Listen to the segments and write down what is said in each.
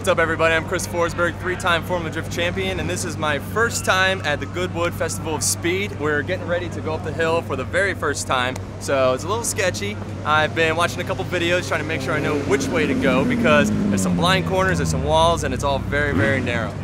What's up, everybody? I'm Chris Forsberg, three-time Formula Drift champion, and this is my first time at the Goodwood Festival of Speed. We're getting ready to go up the hill for the very first time, so it's a little sketchy. I've been watching a couple videos trying to make sure I know which way to go because there's some blind corners, there's some walls, and it's all very, very narrow.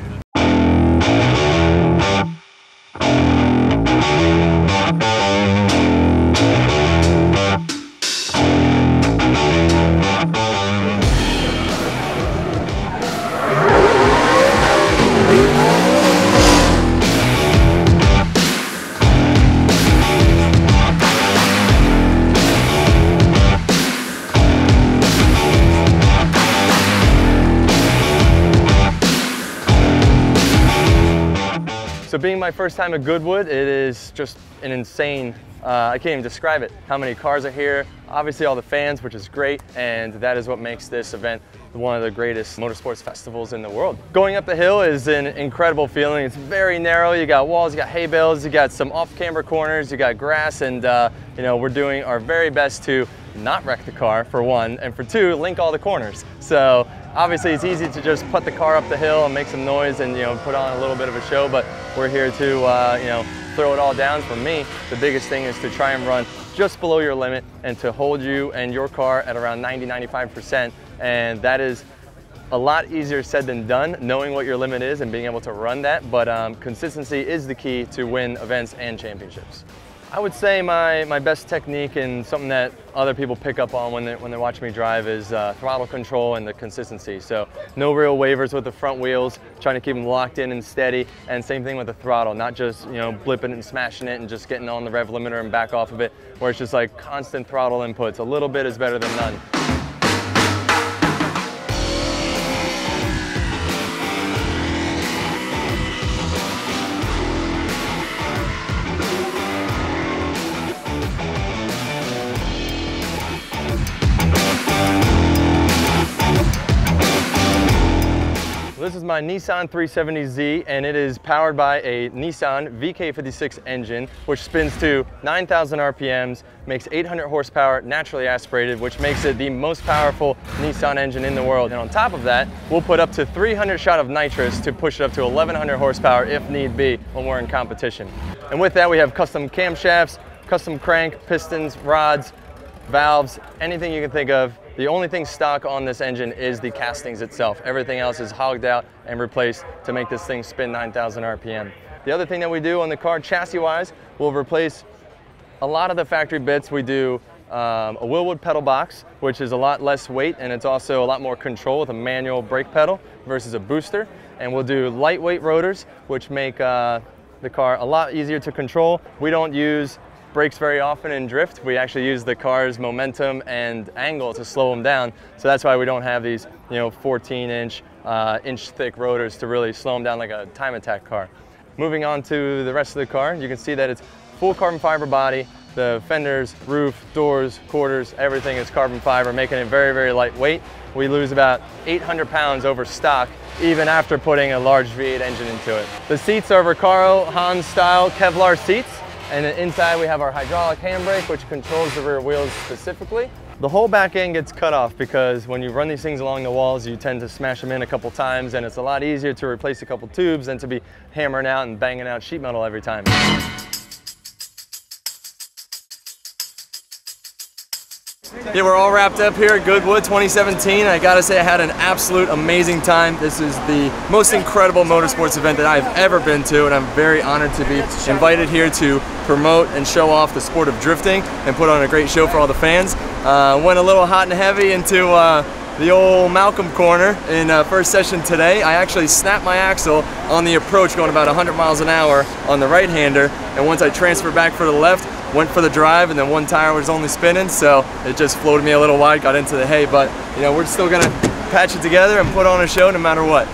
So being my first time at Goodwood, it is just an insane, I can't even describe it, how many cars are here, obviously all the fans, which is great, and that is what makes this event one of the greatest motorsports festivals in the world. Going up the hill is an incredible feeling. It's very narrow, you got walls, you got hay bales, you got some off-camber corners, you got grass, and you know, we're doing our very best to not wreck the car, for one, and for two, link all the corners. So obviously it's easy to just put the car up the hill and make some noise and, you know, put on a little bit of a show, but we're here to you know, throw it all down. For me, the biggest thing is to try and run just below your limit and to hold you and your car at around 90–95%, and that is a lot easier said than done, knowing what your limit is and being able to run that, but consistency is the key to win events and championships. I would say my best technique and something that other people pick up on when they're watching me drive is throttle control and the consistency. So no real wavers with the front wheels, trying to keep them locked in and steady, and same thing with the throttle, not just, you know, blipping and smashing it and just getting on the rev limiter and back off of it, where it's just like constant throttle inputs. A little bit is better than none. This is my Nissan 370Z, and it is powered by a Nissan VK56 engine, which spins to 9,000 RPMs, makes 800 horsepower, naturally aspirated, which makes it the most powerful Nissan engine in the world. And on top of that, we'll put up to 300 shot of nitrous to push it up to 1,100 horsepower if need be when we're in competition. And with that, we have custom camshafts, custom crank, pistons, rods, valves, anything you can think of. The only thing stock on this engine is the castings itself. Everything else is hogged out and replaced to make this thing spin 9,000 RPM. The other thing that we do on the car chassis-wise, we'll replace a lot of the factory bits. We do a Wilwood pedal box, which is a lot less weight, and it's also a lot more control with a manual brake pedal versus a booster. And we'll do lightweight rotors, which make the car a lot easier to control. We don't use brakes very often in drift. We actually use the car's momentum and angle to slow them down. So that's why we don't have these, you know, 14-inch, inch-thick rotors to really slow them down like a time attack car. Moving on to the rest of the car, you can see that it's full carbon fiber body. The fenders, roof, doors, quarters, everything is carbon fiber, making it very, very lightweight. We lose about 800 pounds over stock, even after putting a large V8 engine into it. The seats are Recaro Hans style Kevlar seats. And then inside we have our hydraulic handbrake, which controls the rear wheels specifically. The whole back end gets cut off because when you run these things along the walls, you tend to smash them in a couple times, and it's a lot easier to replace a couple tubes than to be hammering out and banging out sheet metal every time. Yeah, we're all wrapped up here at Goodwood 2017. I gotta say I had an absolute amazing time. This is the most incredible motorsports event that I've ever been to, and I'm very honored to be invited here to promote and show off the sport of drifting and put on a great show for all the fans. Went a little hot and heavy into the old Malcolm corner in first session today. I actually snapped my axle on the approach going about 100 miles an hour on the right-hander, and once I transferred back for the left, went for the drive, and then one tire was only spinning, so it just floated me a little wide, got into the hay, but you know, we're still gonna patch it together and put on a show no matter what.